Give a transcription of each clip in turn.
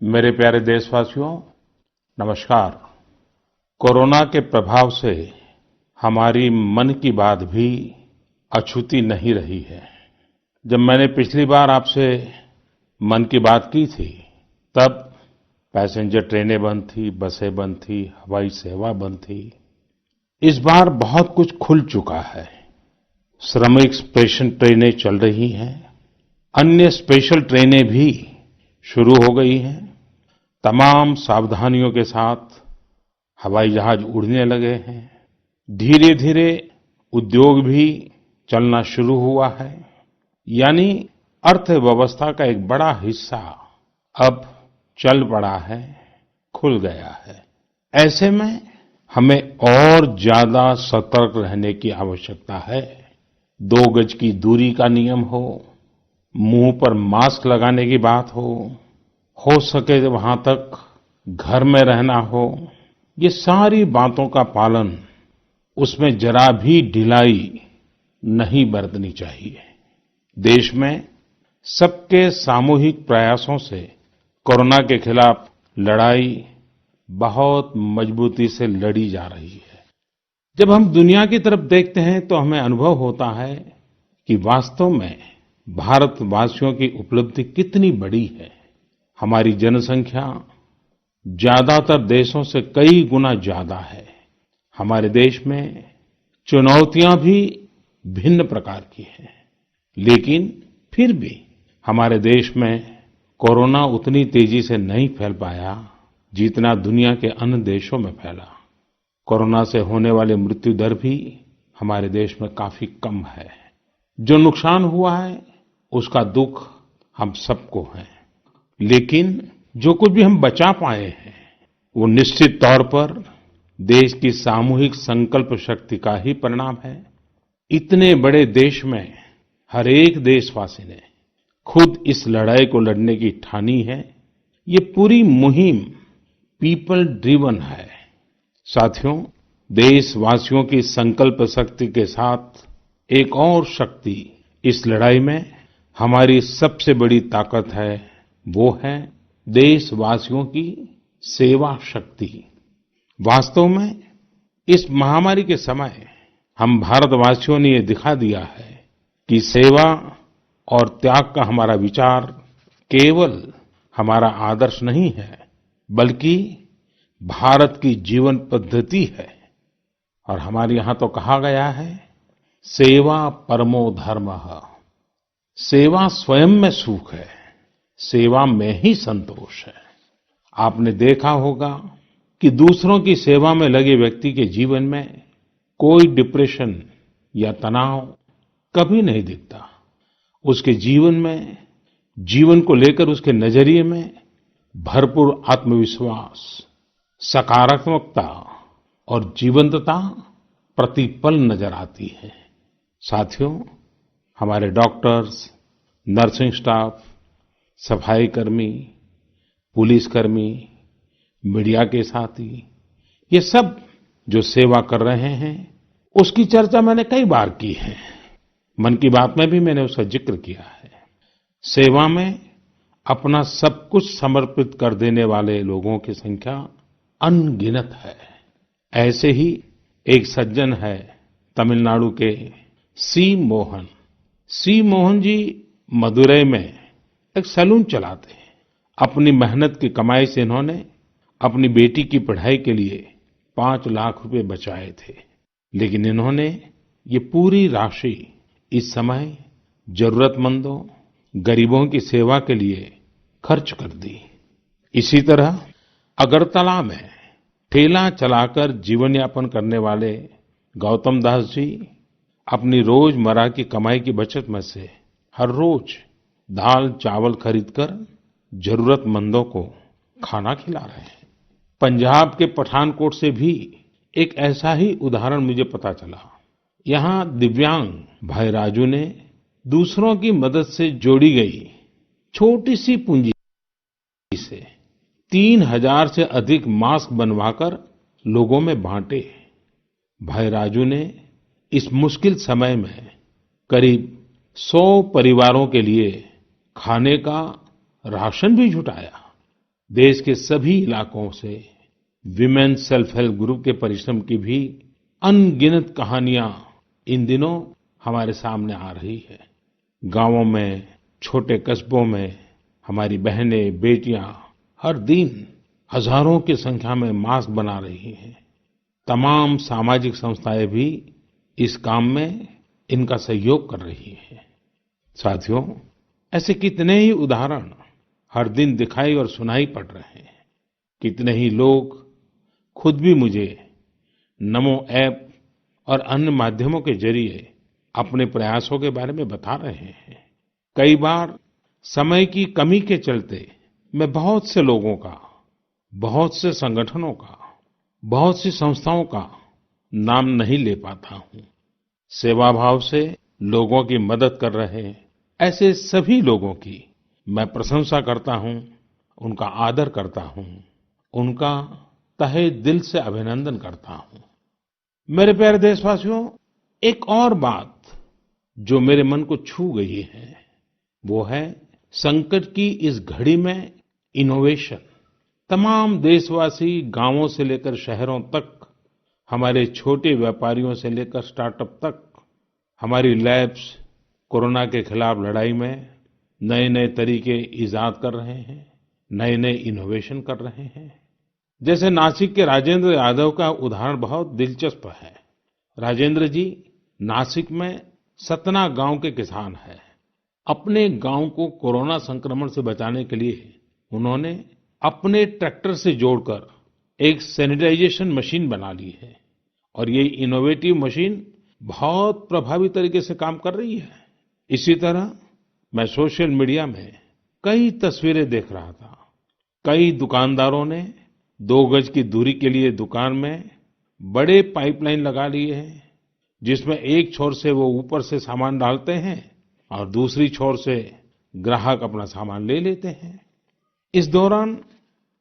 मेरे प्यारे देशवासियों, नमस्कार। कोरोना के प्रभाव से हमारी मन की बात भी अछूती नहीं रही है। जब मैंने पिछली बार आपसे मन की बात की थी, तब पैसेंजर ट्रेनें बंद थी, बसें बंद थी, हवाई सेवा बंद थी। इस बार बहुत कुछ खुल चुका है। श्रमिक स्पेशल ट्रेनें चल रही हैं, अन्य स्पेशल ट्रेनें भी शुरू हो गई हैं। तमाम सावधानियों के साथ हवाई जहाज उड़ने लगे हैं। धीरे धीरे उद्योग भी चलना शुरू हुआ है। यानी अर्थव्यवस्था का एक बड़ा हिस्सा अब चल पड़ा है, खुल गया है। ऐसे में हमें और ज्यादा सतर्क रहने की आवश्यकता है। 2 गज की दूरी का नियम हो, मुंह पर मास्क लगाने की बात हो सके तो वहां तक घर में रहना हो, ये सारी बातों का पालन, उसमें जरा भी ढिलाई नहीं बरतनी चाहिए। देश में सबके सामूहिक प्रयासों से कोरोना के खिलाफ लड़ाई बहुत मजबूती से लड़ी जा रही है। जब हम दुनिया की तरफ देखते हैं तो हमें अनुभव होता है कि वास्तव में भारतवासियों की उपलब्धि कितनी बड़ी है। हमारी जनसंख्या ज्यादातर देशों से कई गुना ज्यादा है। हमारे देश में चुनौतियां भी भिन्न प्रकार की हैं, लेकिन फिर भी हमारे देश में कोरोना उतनी तेजी से नहीं फैल पाया जितना दुनिया के अन्य देशों में फैला। कोरोना से होने वाली मृत्यु दर भी हमारे देश में काफी कम है। जो नुकसान हुआ है उसका दुख हम सबको है, लेकिन जो कुछ भी हम बचा पाए हैं वो निश्चित तौर पर देश की सामूहिक संकल्प शक्ति का ही परिणाम है। इतने बड़े देश में हर एक देशवासी ने खुद इस लड़ाई को लड़ने की ठानी है। ये पूरी मुहिम पीपल ड्रिवन है। साथियों, देशवासियों की संकल्प शक्ति के साथ एक और शक्ति इस लड़ाई में हमारी सबसे बड़ी ताकत है, वो है देशवासियों की सेवा शक्ति। वास्तव में इस महामारी के समय हम भारतवासियों ने ये दिखा दिया है कि सेवा और त्याग का हमारा विचार केवल हमारा आदर्श नहीं है, बल्कि भारत की जीवन पद्धति है। और हमारे यहाँ तो कहा गया है, सेवा परमो धर्मः। सेवा स्वयं में सुख है, सेवा में ही संतोष है। आपने देखा होगा कि दूसरों की सेवा में लगे व्यक्ति के जीवन में कोई डिप्रेशन या तनाव कभी नहीं दिखता। उसके जीवन में, जीवन को लेकर उसके नजरिए में भरपूर आत्मविश्वास, सकारात्मकता और जीवंतता प्रतिपल नजर आती है। साथियों, हमारे डॉक्टर्स, नर्सिंग स्टाफ, सफाई कर्मी, पुलिसकर्मी, मीडिया के साथी, ये सब जो सेवा कर रहे हैं, उसकी चर्चा मैंने कई बार की है। मन की बात में भी मैंने उसका जिक्र किया है। सेवा में अपना सब कुछ समर्पित कर देने वाले लोगों की संख्या अनगिनत है। ऐसे ही एक सज्जन है तमिलनाडु के सी मोहन। सी मोहन जी मदुरै में एक सैलून चलाते हैं। अपनी मेहनत की कमाई से इन्होंने अपनी बेटी की पढ़ाई के लिए 5 लाख रुपए बचाए थे, लेकिन इन्होंने ये पूरी राशि इस समय जरूरतमंदों, गरीबों की सेवा के लिए खर्च कर दी। इसी तरह अगरतला में ठेला चलाकर जीवन यापन करने वाले गौतम दास जी अपनी रोजमर्रा की कमाई की बचत में से हर रोज दाल चावल खरीदकर जरूरतमंदों को खाना खिला रहे हैं। पंजाब के पठानकोट से भी एक ऐसा ही उदाहरण मुझे पता चला। यहाँ दिव्यांग भाई राजू ने दूसरों की मदद से जोड़ी गई छोटी सी पूंजी से 3000 से अधिक मास्क बनवाकर लोगों में बांटे। भाई राजू ने इस मुश्किल समय में करीब 100 परिवारों के लिए खाने का राशन भी जुटाया। देश के सभी इलाकों से विमेन सेल्फ हेल्प ग्रुप के परिश्रम की भी अनगिनत कहानियां इन दिनों हमारे सामने आ रही है। गांवों में, छोटे कस्बों में हमारी बहनें, बेटियां हर दिन हजारों की संख्या में मास्क बना रही हैं। तमाम सामाजिक संस्थाएं भी इस काम में इनका सहयोग कर रही हैं। साथियों, ऐसे कितने ही उदाहरण हर दिन दिखाई और सुनाई पड़ रहे हैं। कितने ही लोग खुद भी मुझे नमो ऐप और अन्य माध्यमों के जरिए अपने प्रयासों के बारे में बता रहे हैं। कई बार समय की कमी के चलते मैं बहुत से लोगों का, बहुत से संगठनों का, बहुत सी संस्थाओं का नाम नहीं ले पाता हूँ। सेवाभाव से लोगों की मदद कर रहे ऐसे सभी लोगों की मैं प्रशंसा करता हूँ, उनका आदर करता हूँ, उनका तहे दिल से अभिनंदन करता हूँ। मेरे प्यारे देशवासियों, एक और बात जो मेरे मन को छू गई है, वो है संकट की इस घड़ी में इनोवेशन। तमाम देशवासी गांवों से लेकर शहरों तक, हमारे छोटे व्यापारियों से लेकर स्टार्टअप तक, हमारी लैब्स कोरोना के खिलाफ लड़ाई में नए-नए तरीके इजाद कर रहे हैं, नए-नए इनोवेशन कर रहे हैं। जैसे नासिक के राजेंद्र यादव का उदाहरण बहुत दिलचस्प है। राजेंद्र जी नासिक में सतना गांव के किसान हैं। अपने गांव को कोरोना संक्रमण से बचाने के लिए उन्होंने अपने ट्रैक्टर से जोड़कर एक सैनिटाइजेशन मशीन बना ली है और ये इनोवेटिव मशीन बहुत प्रभावी तरीके से काम कर रही है। इसी तरह मैं सोशल मीडिया में कई तस्वीरें देख रहा था। कई दुकानदारों ने 2 गज की दूरी के लिए दुकान में बड़े पाइपलाइन लगा लिए हैं, जिसमें एक छोर से वो ऊपर से सामान डालते हैं और दूसरी छोर से ग्राहक अपना सामान ले लेते हैं। इस दौरान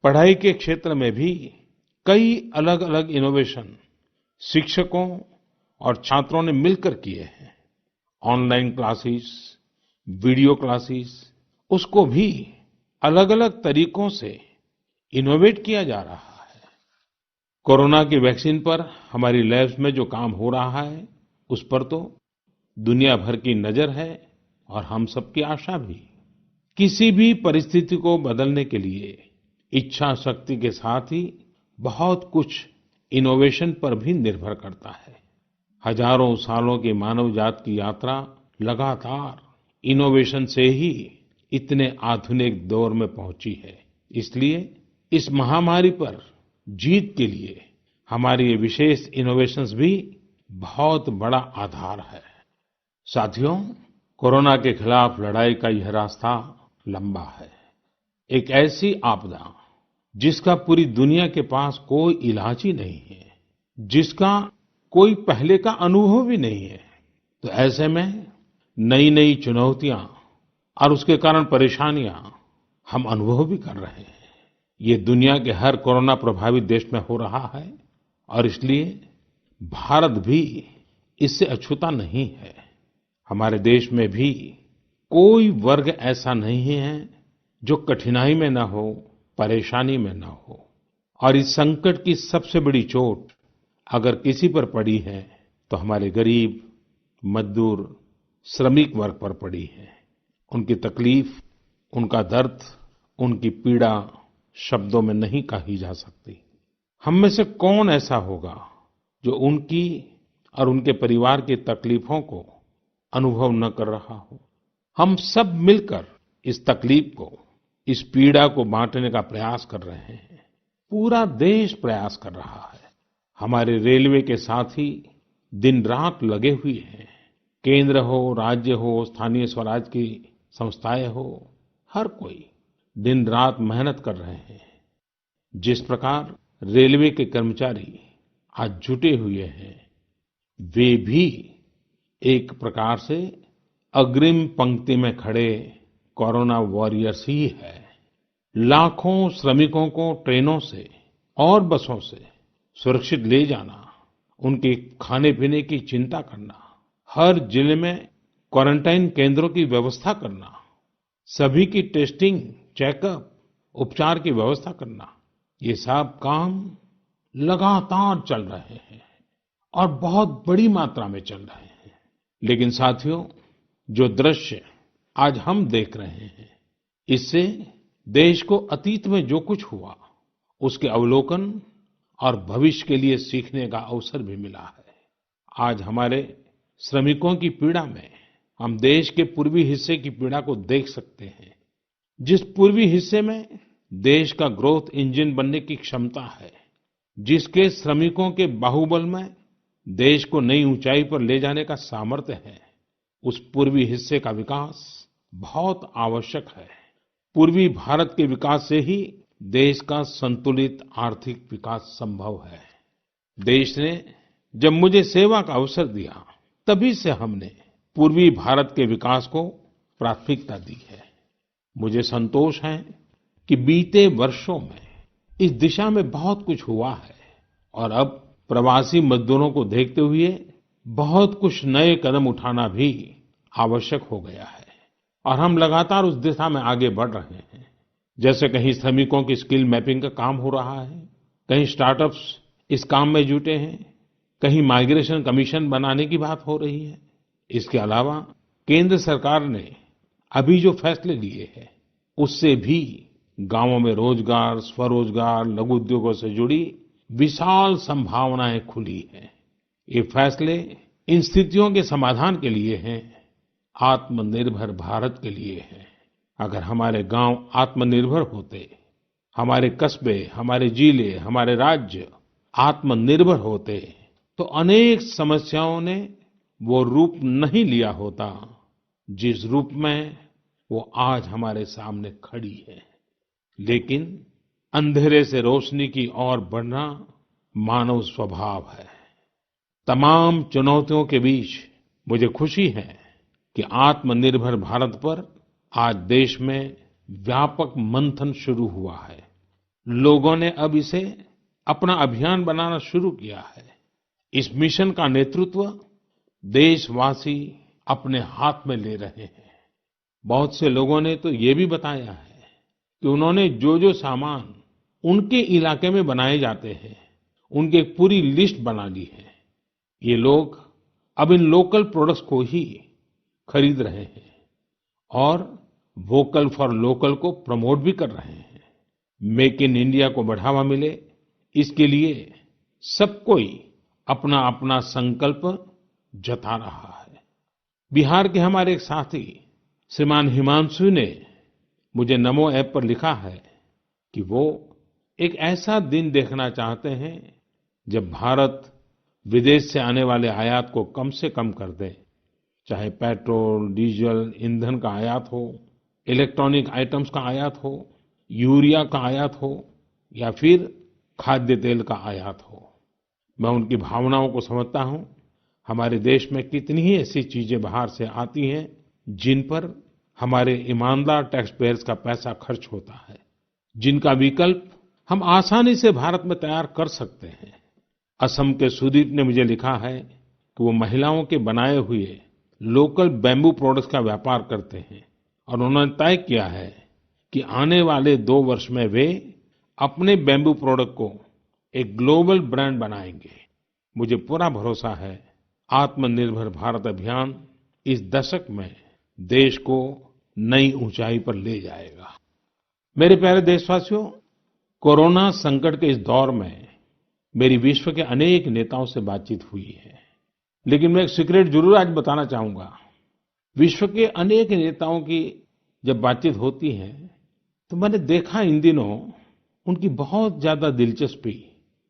पढ़ाई के क्षेत्र में भी कई अलग-अलग इनोवेशन शिक्षकों और छात्रों ने मिलकर किए हैं। ऑनलाइन क्लासेस, वीडियो क्लासेस, उसको भी अलग-अलग तरीकों से इनोवेट किया जा रहा है। कोरोना की वैक्सीन पर हमारी लैब्स में जो काम हो रहा है, उस पर तो दुनिया भर की नजर है और हम सबकी आशा भी। किसी भी परिस्थिति को बदलने के लिए इच्छा शक्ति के साथ ही बहुत कुछ इनोवेशन पर भी निर्भर करता है। हजारों सालों की मानव जात की यात्रा लगातार इनोवेशन से ही इतने आधुनिक दौर में पहुंची है। इसलिए इस महामारी पर जीत के लिए हमारी ये विशेष इनोवेशंस भी बहुत बड़ा आधार है। साथियों, कोरोना के खिलाफ लड़ाई का यह रास्ता लंबा है। एक ऐसी आपदा जिसका पूरी दुनिया के पास कोई इलाज ही नहीं है, जिसका कोई पहले का अनुभव भी नहीं है। तो ऐसे में नई-नई चुनौतियां और उसके कारण परेशानियां हम अनुभव भी कर रहे हैं। ये दुनिया के हर कोरोना प्रभावित देश में हो रहा है और इसलिए भारत भी इससे अछूता नहीं है। हमारे देश में भी कोई वर्ग ऐसा नहीं है जो कठिनाई में न हो, परेशानी में न हो। और इस संकट की सबसे बड़ी चोट अगर किसी पर पड़ी है तो हमारे गरीब, मजदूर, श्रमिक वर्ग पर पड़ी है। उनकी तकलीफ, उनका दर्द, उनकी पीड़ा शब्दों में नहीं कही जा सकती। हम में से कौन ऐसा होगा जो उनकी और उनके परिवार की तकलीफों को अनुभव न कर रहा हो। हम सब मिलकर इस तकलीफ को, इस पीड़ा को बांटने का प्रयास कर रहे हैं। पूरा देश प्रयास कर रहा है। हमारे रेलवे के साथी दिन रात लगे हुए हैं। केंद्र हो, राज्य हो, स्थानीय स्वराज की संस्थाएं हो, हर कोई दिन रात मेहनत कर रहे हैं। जिस प्रकार रेलवे के कर्मचारी आज जुटे हुए हैं, वे भी एक प्रकार से अग्रिम पंक्ति में खड़े कोरोना वॉरियर्स ही है। लाखों श्रमिकों को ट्रेनों से और बसों से सुरक्षित ले जाना, उनके खाने पीने की चिंता करना, हर जिले में क्वारंटाइन केंद्रों की व्यवस्था करना, सभी की टेस्टिंग, चेकअप उपचार की व्यवस्था करना, ये सब काम लगातार चल रहे हैं और बहुत बड़ी मात्रा में चल रहे हैं। लेकिन साथियों, जो दृश्य आज हम देख रहे हैं, इससे देश को अतीत में जो कुछ हुआ, उसके अवलोकन और भविष्य के लिए सीखने का अवसर भी मिला है। आज हमारे श्रमिकों की पीड़ा में हम देश के पूर्वी हिस्से की पीड़ा को देख सकते हैं। जिस पूर्वी हिस्से में देश का ग्रोथ इंजन बनने की क्षमता है, जिसके श्रमिकों के बाहुबल में देश को नई ऊंचाई पर ले जाने का सामर्थ्य है, उस पूर्वी हिस्से का विकास बहुत आवश्यक है। पूर्वी भारत के विकास से ही देश का संतुलित आर्थिक विकास संभव है। देश ने जब मुझे सेवा का अवसर दिया, तभी से हमने पूर्वी भारत के विकास को प्राथमिकता दी है। मुझे संतोष है कि बीते वर्षों में इस दिशा में बहुत कुछ हुआ है और अब प्रवासी मजदूरों को देखते हुए बहुत कुछ नए कदम उठाना भी आवश्यक हो गया है और हम लगातार उस दिशा में आगे बढ़ रहे हैं। जैसे कहीं श्रमिकों की स्किल मैपिंग का काम हो रहा है, कहीं स्टार्टअप्स इस काम में जुटे हैं, कहीं माइग्रेशन कमीशन बनाने की बात हो रही है। इसके अलावा केंद्र सरकार ने अभी जो फैसले लिए हैं, उससे भी गांवों में रोजगार, स्वरोजगार, लघु उद्योगों से जुड़ी विशाल संभावनाएं खुली हैं। ये फैसले इन स्थितियों के समाधान के लिए हैं, आत्मनिर्भर भारत के लिए हैं। अगर हमारे गांव आत्मनिर्भर होते, हमारे कस्बे, हमारे जिले, हमारे राज्य आत्मनिर्भर होते, तो अनेक समस्याओं ने वो रूप नहीं लिया होता जिस रूप में वो आज हमारे सामने खड़ी है। लेकिन अंधेरे से रोशनी की ओर बढ़ना मानव स्वभाव है। तमाम चुनौतियों के बीच मुझे खुशी है कि आत्मनिर्भर भारत पर आज देश में व्यापक मंथन शुरू हुआ है। लोगों ने अब इसे अपना अभियान बनाना शुरू किया है। इस मिशन का नेतृत्व देशवासी अपने हाथ में ले रहे हैं। बहुत से लोगों ने तो ये भी बताया है कि उन्होंने जो जो सामान उनके इलाके में बनाए जाते हैं, उनकी एक पूरी लिस्ट बना ली है। ये लोग अब इन लोकल प्रोडक्ट्स को ही खरीद रहे हैं और वोकल फॉर लोकल को प्रमोट भी कर रहे हैं। मेक इन इंडिया को बढ़ावा मिले, इसके लिए सब कोई अपना अपना संकल्प जता रहा है। बिहार के हमारे एक साथी श्रीमान हिमांशु ने मुझे नमो ऐप पर लिखा है कि वो एक ऐसा दिन देखना चाहते हैं जब भारत विदेश से आने वाले आयात को कम से कम कर दे, चाहे पेट्रोल, डीजल, ईंधन का आयात हो, इलेक्ट्रॉनिक आइटम्स का आयात हो, यूरिया का आयात हो या फिर खाद्य तेल का आयात हो। मैं उनकी भावनाओं को समझता हूँ। हमारे देश में कितनी ही ऐसी चीजें बाहर से आती हैं जिन पर हमारे ईमानदार टैक्स पेयर्स का पैसा खर्च होता है, जिनका विकल्प हम आसानी से भारत में तैयार कर सकते हैं। असम के सुदीप ने मुझे लिखा है कि वो महिलाओं के बनाए हुए लोकल बैम्बू प्रोडक्ट्स का व्यापार करते हैं और उन्होंने तय किया है कि आने वाले 2 वर्ष में वे अपने बैम्बू प्रोडक्ट को एक ग्लोबल ब्रांड बनाएंगे। मुझे पूरा भरोसा है आत्मनिर्भर भारत अभियान इस दशक में देश को नई ऊंचाई पर ले जाएगा। मेरे प्यारे देशवासियों, कोरोना संकट के इस दौर में मेरी विश्व के अनेक नेताओं से बातचीत हुई है, लेकिन मैं एक सीक्रेट जरूर आज बताना चाहूंगा। विश्व के अनेक नेताओं की जब बातचीत होती है तो मैंने देखा इन दिनों उनकी बहुत ज्यादा दिलचस्पी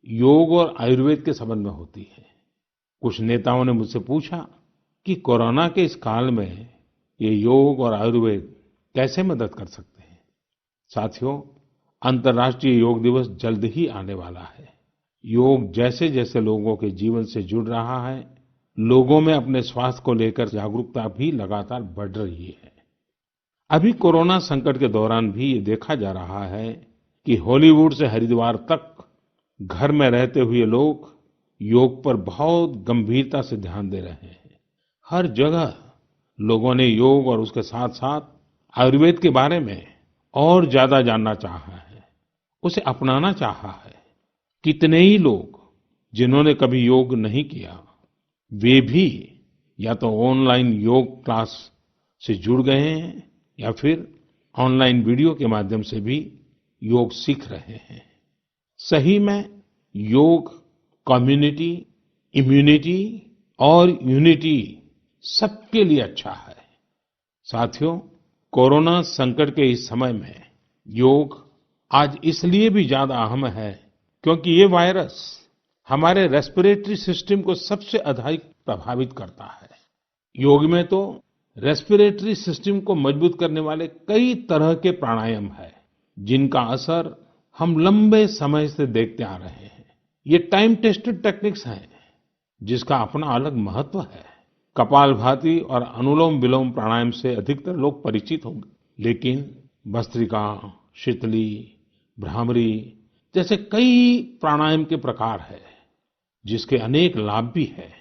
योग और आयुर्वेद के संबंध में होती है। कुछ नेताओं ने मुझसे पूछा कि कोरोना के इस काल में ये योग और आयुर्वेद कैसे मदद कर सकते हैं। साथियों, अंतर्राष्ट्रीय योग दिवस जल्द ही आने वाला है। योग जैसे जैसे लोगों के जीवन से जुड़ रहा है, लोगों में अपने स्वास्थ्य को लेकर जागरूकता भी लगातार बढ़ रही है। अभी कोरोना संकट के दौरान भी ये देखा जा रहा है कि हॉलीवुड से हरिद्वार तक घर में रहते हुए लोग योग पर बहुत गंभीरता से ध्यान दे रहे हैं। हर जगह लोगों ने योग और उसके साथ साथ आयुर्वेद के बारे में और ज्यादा जानना चाहा है, उसे अपनाना चाहा है। कितने ही लोग जिन्होंने कभी योग नहीं किया, वे भी या तो ऑनलाइन योग क्लास से जुड़ गए हैं या फिर ऑनलाइन वीडियो के माध्यम से भी योग सीख रहे हैं। सही में योग कम्युनिटी, इम्यूनिटी और यूनिटी सबके लिए अच्छा है। साथियों, कोरोना संकट के इस समय में योग आज इसलिए भी ज्यादा अहम है क्योंकि ये वायरस हमारे रेस्पिरेटरी सिस्टम को सबसे अधिक प्रभावित करता है। योग में तो रेस्पिरेटरी सिस्टम को मजबूत करने वाले कई तरह के प्राणायाम है, जिनका असर हम लंबे समय से देखते आ रहे हैं। ये टाइम टेस्टेड टेक्निक्स हैं, जिसका अपना अलग महत्व है। कपालभाति और अनुलोम विलोम प्राणायाम से अधिकतर लोग परिचित होंगे, लेकिन भस्त्रिका, शीतली, भ्रामरी जैसे कई प्राणायाम के प्रकार है, जिसके अनेक लाभ भी है।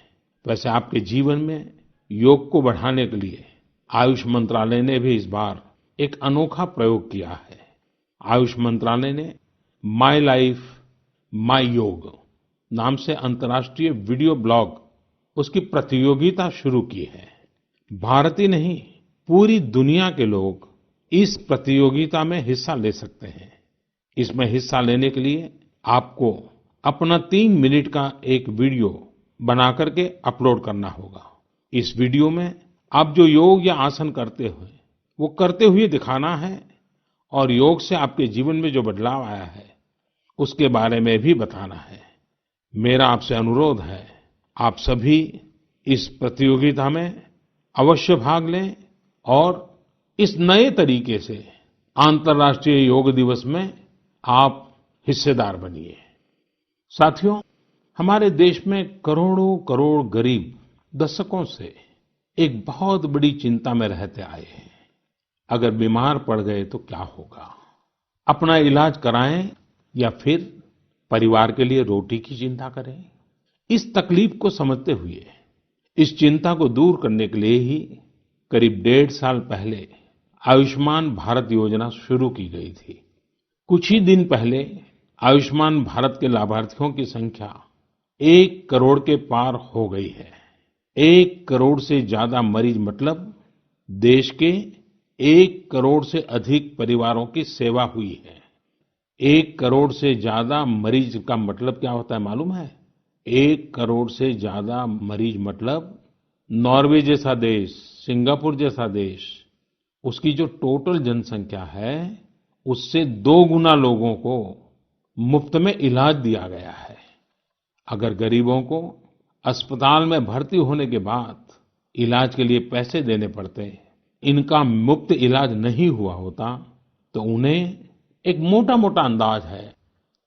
वैसे आपके जीवन में योग को बढ़ाने के लिए आयुष मंत्रालय ने भी इस बार एक अनोखा प्रयोग किया है। आयुष मंत्रालय ने माय लाइफ माय योग नाम से अंतर्राष्ट्रीय वीडियो ब्लॉग उसकी प्रतियोगिता शुरू की है। भारत ही नहीं, पूरी दुनिया के लोग इस प्रतियोगिता में हिस्सा ले सकते हैं। इसमें हिस्सा लेने के लिए आपको अपना 3 मिनट का एक वीडियो बना करके अपलोड करना होगा। इस वीडियो में आप जो योग या आसन करते हुए वो करते हुए दिखाना है और योग से आपके जीवन में जो बदलाव आया है उसके बारे में भी बताना है। मेरा आपसे अनुरोध है, आप सभी इस प्रतियोगिता में अवश्य भाग लें और इस नए तरीके से अंतर्राष्ट्रीय योग दिवस में आप हिस्सेदार बनिए। साथियों, हमारे देश में करोड़ों करोड़ गरीब दशकों से एक बहुत बड़ी चिंता में रहते आए हैं। अगर बीमार पड़ गए तो क्या होगा? अपना इलाज कराएं या फिर परिवार के लिए रोटी की चिंता करें? इस तकलीफ को समझते हुए, इस चिंता को दूर करने के लिए ही करीब 1.5 साल पहले आयुष्मान भारत योजना शुरू की गई थी। कुछ ही दिन पहले आयुष्मान भारत के लाभार्थियों की संख्या 1 करोड़ के पार हो गई है। 1 करोड़ से ज्यादा मरीज मतलब देश के 1 करोड़ से अधिक परिवारों की सेवा हुई है। 1 करोड़ से ज्यादा मरीज का मतलब क्या होता है मालूम है? 1 करोड़ से ज्यादा मरीज मतलब नॉर्वे जैसा देश, सिंगापुर जैसा देश, उसकी जो टोटल जनसंख्या है उससे 2 गुना लोगों को मुफ्त में इलाज दिया गया है। अगर गरीबों को अस्पताल में भर्ती होने के बाद इलाज के लिए पैसे देने पड़ते, इनका मुफ्त इलाज नहीं हुआ होता, तो उन्हें एक मोटा-मोटा अंदाज है,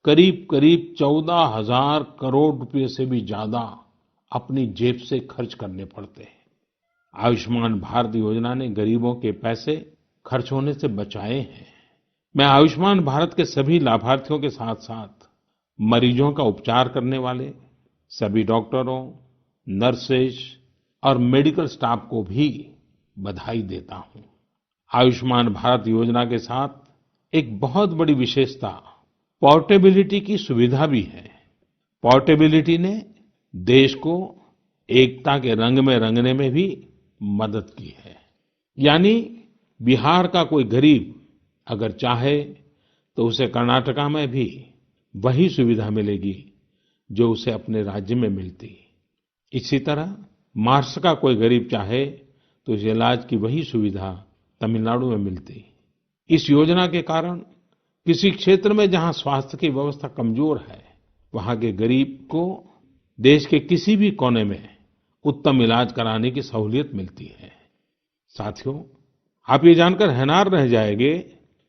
करीब-करीब 14,000 करोड़ रुपए से भी ज्यादा अपनी जेब से खर्च करने पड़ते हैं। आयुष्मान भारत योजना ने गरीबों के पैसे खर्च होने से बचाए हैं। मैं आयुष्मान भारत के सभी लाभार्थियों के साथ-साथ मरीजों का उपचार करने वाले सभी डॉक्टरों, नर्सेज और मेडिकल स्टाफ को भी बधाई देता हूं। आयुष्मान भारत योजना के साथ एक बहुत बड़ी विशेषता पोर्टेबिलिटी की सुविधा भी है। पोर्टेबिलिटी ने देश को एकता के रंग में रंगने में भी मदद की है। यानी बिहार का कोई गरीब अगर चाहे तो उसे कर्नाटका में भी वही सुविधा मिलेगी जो उसे अपने राज्य में मिलती। इसी तरह महाराष्ट्र का कोई गरीब चाहे तो उसे इलाज की वही सुविधा तमिलनाडु में मिलती। इस योजना के कारण किसी क्षेत्र में जहां स्वास्थ्य की व्यवस्था कमजोर है, वहां के गरीब को देश के किसी भी कोने में उत्तम इलाज कराने की सहूलियत मिलती है। साथियों, आप ये जानकर हैरान रह जाएंगे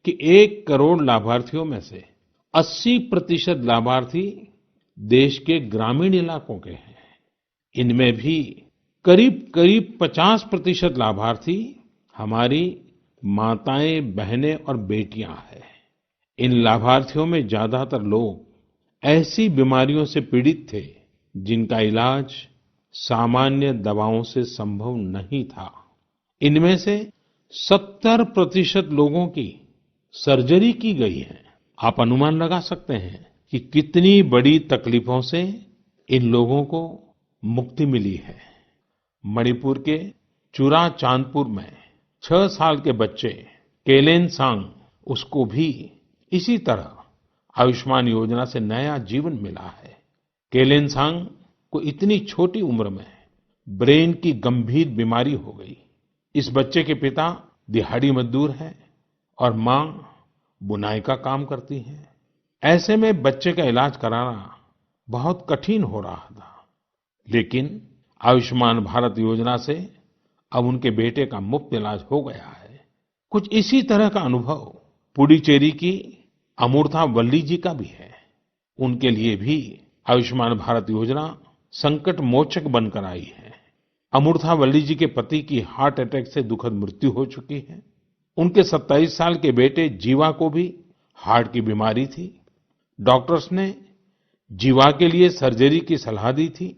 कि 1 करोड़ लाभार्थियों में से 80% लाभार्थी देश के ग्रामीण इलाकों के हैं। इनमें भी करीब-करीब 50% लाभार्थी हमारी माताएं, बहनें और बेटियां हैं। इन लाभार्थियों में ज्यादातर लोग ऐसी बीमारियों से पीड़ित थे जिनका इलाज सामान्य दवाओं से संभव नहीं था। इनमें से 70% लोगों की सर्जरी की गई है। आप अनुमान लगा सकते हैं कि कितनी बड़ी तकलीफों से इन लोगों को मुक्ति मिली है। मणिपुर के चुराचांदपुर में 6 साल के बच्चे केलेनसांग, उसको भी इसी तरह आयुष्मान योजना से नया जीवन मिला है। केलेनसांग को इतनी छोटी उम्र में ब्रेन की गंभीर बीमारी हो गई। इस बच्चे के पिता दिहाड़ी मजदूर हैं और माँ बुनाई का काम करती हैं। ऐसे में बच्चे का इलाज कराना बहुत कठिन हो रहा था, लेकिन आयुष्मान भारत योजना से अब उनके बेटे का मुफ्त इलाज हो गया है। कुछ इसी तरह का अनुभव पुडुचेरी की अमूर्था वल्ली जी का भी है। उनके लिए भी आयुष्मान भारत योजना संकट मोचक बनकर आई है। अमूर्था वल्ली जी के पति की हार्ट अटैक से दुखद मृत्यु हो चुकी है। उनके 27 साल के बेटे जीवा को भी हार्ट की बीमारी थी। डॉक्टर्स ने जीवा के लिए सर्जरी की सलाह दी थी,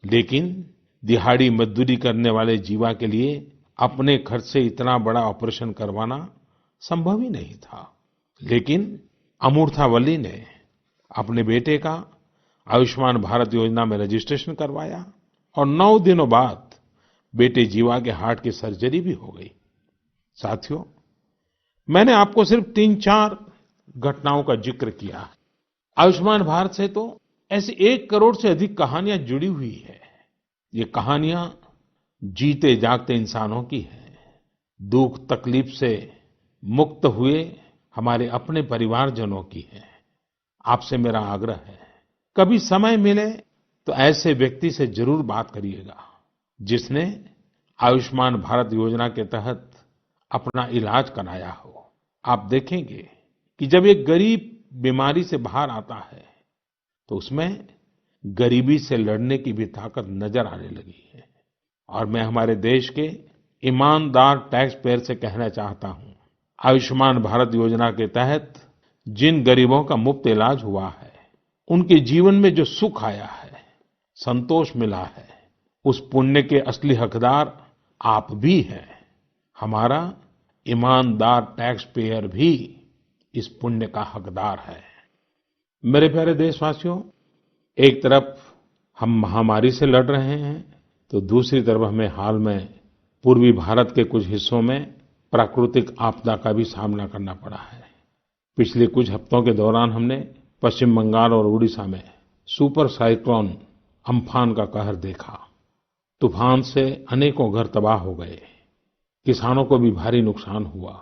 लेकिन दिहाड़ी मजदूरी करने वाले जीवा के लिए अपने खर्च से इतना बड़ा ऑपरेशन करवाना संभव ही नहीं था। लेकिन अमूर्था वल्ली ने अपने बेटे का आयुष्मान भारत योजना में रजिस्ट्रेशन करवाया और 9 दिनों बाद बेटे जीवा के हार्ट की सर्जरी भी हो गई। साथियों, मैंने आपको सिर्फ 3-4 घटनाओं का जिक्र किया है। आयुष्मान भारत से तो ऐसी 1 करोड़ से अधिक कहानियां जुड़ी हुई है। ये कहानियां जीते जागते इंसानों की हैं। दुख तकलीफ से मुक्त हुए हमारे अपने परिवारजनों की है। आपसे मेरा आग्रह है, कभी समय मिले तो ऐसे व्यक्ति से जरूर बात करिएगा जिसने आयुष्मान भारत योजना के तहत अपना इलाज कराया हो। आप देखेंगे कि जब एक गरीब बीमारी से बाहर आता है तो उसमें गरीबी से लड़ने की भी ताकत नजर आने लगी है। और मैं हमारे देश के ईमानदार टैक्स पेयर से कहना चाहता हूं, आयुष्मान भारत योजना के तहत जिन गरीबों का मुफ्त इलाज हुआ है, उनके जीवन में जो सुख आया है, संतोष मिला है, उस पुण्य के असली हकदार आप भी हैं। हमारा ईमानदार टैक्स पेयर भी इस पुण्य का हकदार है। मेरे प्यारे देशवासियों, एक तरफ हम महामारी से लड़ रहे हैं तो दूसरी तरफ हमें हाल में पूर्वी भारत के कुछ हिस्सों में प्राकृतिक आपदा का भी सामना करना पड़ा है। पिछले कुछ हफ्तों के दौरान हमने पश्चिम बंगाल और उड़ीसा में सुपर साइक्लोन अम्फान का कहर देखा। तूफान से अनेकों घर तबाह हो गए, किसानों को भी भारी नुकसान हुआ।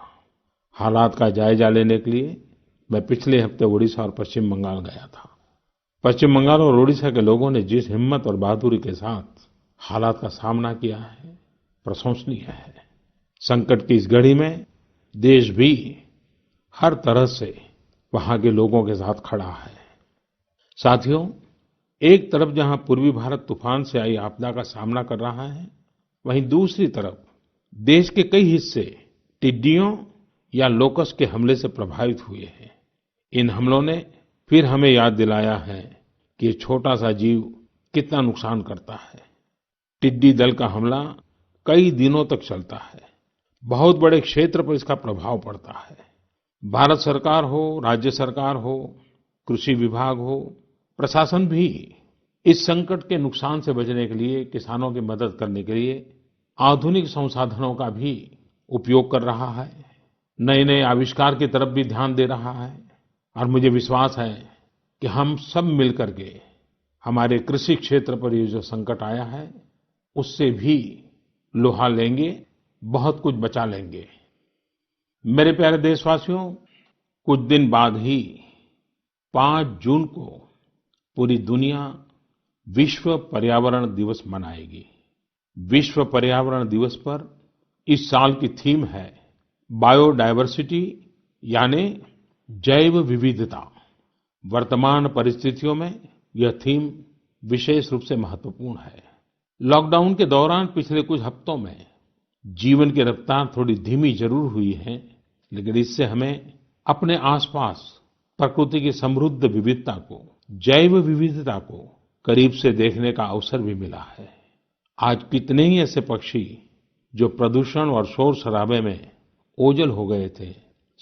हालात का जायजा लेने के लिए मैं पिछले हफ्ते उड़ीसा और पश्चिम बंगाल गया था। पश्चिम बंगाल और उड़ीसा के लोगों ने जिस हिम्मत और बहादुरी के साथ हालात का सामना किया है, प्रशंसनीय है। संकट की इस घड़ी में देश भी हर तरह से वहां के लोगों के साथ खड़ा है। साथियों, एक तरफ जहां पूर्वी भारत तूफान से आई आपदा का सामना कर रहा है, वहीं दूसरी तरफ देश के कई हिस्से टिड्डियों या लोकस्ट के हमले से प्रभावित हुए हैं। इन हमलों ने फिर हमें याद दिलाया है कि ये छोटा सा जीव कितना नुकसान करता है। टिड्डी दल का हमला कई दिनों तक चलता है। बहुत बड़े क्षेत्र पर इसका प्रभाव पड़ता है। भारत सरकार हो, राज्य सरकार हो, कृषि विभाग हो, प्रशासन भी इस संकट के नुकसान से बचने के लिए, किसानों की मदद करने के लिए आधुनिक संसाधनों का भी उपयोग कर रहा है। नए नए आविष्कार की तरफ भी ध्यान दे रहा है। और मुझे विश्वास है कि हम सब मिलकर के हमारे कृषि क्षेत्र पर ये जो संकट आया है, उससे भी लोहा लेंगे, बहुत कुछ बचा लेंगे। मेरे प्यारे देशवासियों, कुछ दिन बाद ही 5 जून को पूरी दुनिया विश्व पर्यावरण दिवस मनाएगी। विश्व पर्यावरण दिवस पर इस साल की थीम है बायोडायवर्सिटी, यानी जैव विविधता। वर्तमान परिस्थितियों में यह थीम विशेष रूप से महत्वपूर्ण है। लॉकडाउन के दौरान पिछले कुछ हफ्तों में जीवन की रफ्तार थोड़ी धीमी जरूर हुई है, लेकिन इससे हमें अपने आसपास प्रकृति की समृद्ध विविधता को, जैव विविधता को करीब से देखने का अवसर भी मिला है। आज कितने ही ऐसे पक्षी जो प्रदूषण और शोर शराबे में ओझल हो गए थे,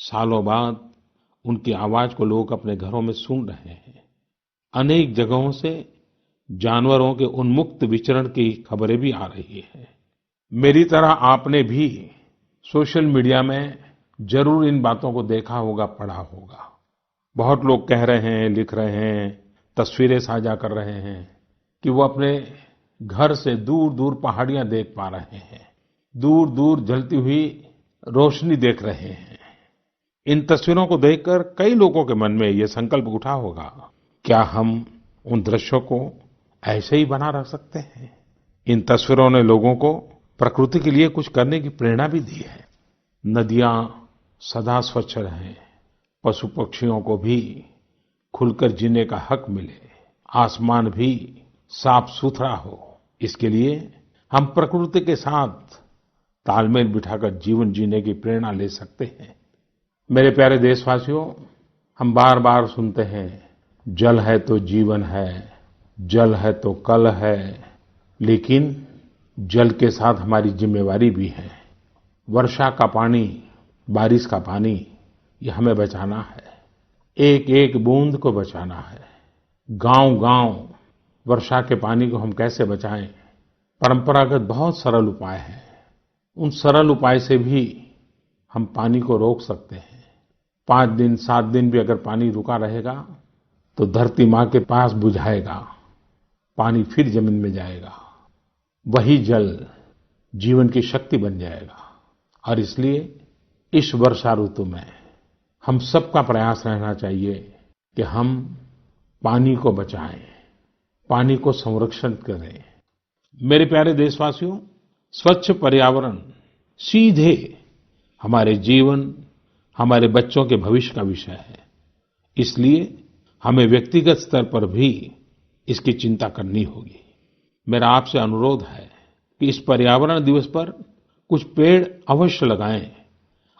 सालों बाद उनकी आवाज को लोग अपने घरों में सुन रहे हैं। अनेक जगहों से जानवरों के उन्मुक्त विचरण की खबरें भी आ रही हैं। मेरी तरह आपने भी सोशल मीडिया में जरूर इन बातों को देखा होगा, पढ़ा होगा। बहुत लोग कह रहे हैं, लिख रहे हैं, तस्वीरें साझा कर रहे हैं कि वो अपने घर से दूर-दूर पहाड़ियां देख पा रहे हैं, दूर-दूर जलती हुई रोशनी देख रहे हैं। इन तस्वीरों को देखकर कई लोगों के मन में ये संकल्प उठा होगा, क्या हम उन दृश्यों को ऐसे ही बना रख सकते हैं? इन तस्वीरों ने लोगों को प्रकृति के लिए कुछ करने की प्रेरणा भी दी है। नदियां सदा स्वच्छ रहें, पशु पक्षियों को भी खुलकर जीने का हक मिले, आसमान भी साफ सुथरा हो, इसके लिए हम प्रकृति के साथ तालमेल बिठाकर जीवन जीने की प्रेरणा ले सकते हैं। मेरे प्यारे देशवासियों, हम बार बार सुनते हैं, जल है तो जीवन है, जल है तो कल है, लेकिन जल के साथ हमारी जिम्मेवारी भी है। वर्षा का पानी, बारिश का पानी, ये हमें बचाना है। एक एक बूंद को बचाना है। गांव-गांव वर्षा के पानी को हम कैसे बचाएं? परंपरागत बहुत सरल उपाय हैं। उन सरल उपाय से भी हम पानी को रोक सकते हैं। 5 दिन, 7 दिन भी अगर पानी रुका रहेगा, तो धरती माँ के पास बुझाएगा, पानी फिर जमीन में जाएगा। वही जल जीवन की शक्ति बन जाएगा। और इसलिए इस वर्षा ऋतु में हम सबका प्रयास रहना चाहिए कि हम पानी को बचाएं, पानी को संरक्षण करें। मेरे प्यारे देशवासियों, स्वच्छ पर्यावरण सीधे हमारे जीवन, हमारे बच्चों के भविष्य का विषय है। इसलिए हमें व्यक्तिगत स्तर पर भी इसकी चिंता करनी होगी। मेरा आपसे अनुरोध है कि इस पर्यावरण दिवस पर कुछ पेड़ अवश्य लगाएं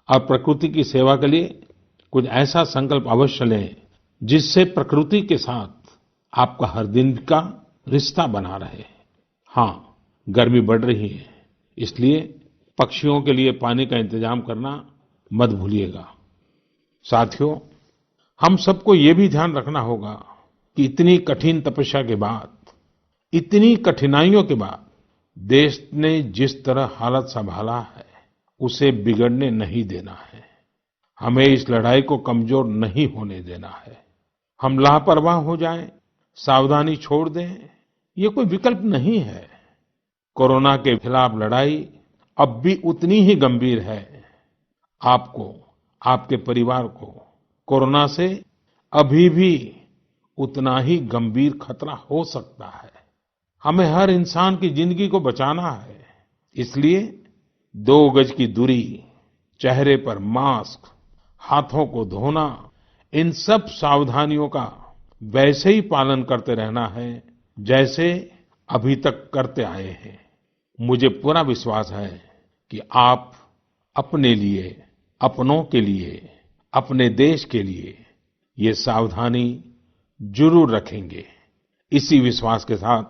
और प्रकृति की सेवा के लिए कुछ ऐसा संकल्प अवश्य लें, जिससे प्रकृति के साथ आपका हर दिन का रिश्ता बना रहे। हाँ, गर्मी बढ़ रही है, इसलिए पक्षियों के लिए पानी का इंतजाम करना मत भूलिएगा। साथियों, हम सबको ये भी ध्यान रखना होगा कि इतनी कठिन तपस्या के बाद, इतनी कठिनाइयों के बाद देश ने जिस तरह हालत संभाला है, उसे बिगड़ने नहीं देना है। हमें इस लड़ाई को कमजोर नहीं होने देना है। हम लापरवाह हो जाएं, सावधानी छोड़ दें, ये कोई विकल्प नहीं है। कोरोना के खिलाफ लड़ाई अब भी उतनी ही गंभीर है। आपको, आपके परिवार को कोरोना से अभी भी उतना ही गंभीर खतरा हो सकता है। हमें हर इंसान की जिंदगी को बचाना है। इसलिए 2 गज की दूरी, चेहरे पर मास्क, हाथों को धोना, इन सब सावधानियों का वैसे ही पालन करते रहना है जैसे अभी तक करते आए हैं। मुझे पूरा विश्वास है कि आप अपने लिए, अपनों के लिए, अपने देश के लिए ये सावधानी जरूर रखेंगे। इसी विश्वास के साथ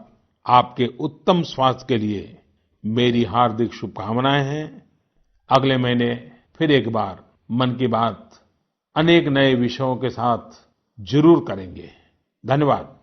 आपके उत्तम स्वास्थ्य के लिए मेरी हार्दिक शुभकामनाएं हैं। अगले महीने फिर एक बार मन की बात अनेक नए विषयों के साथ जरूर करेंगे। धन्यवाद।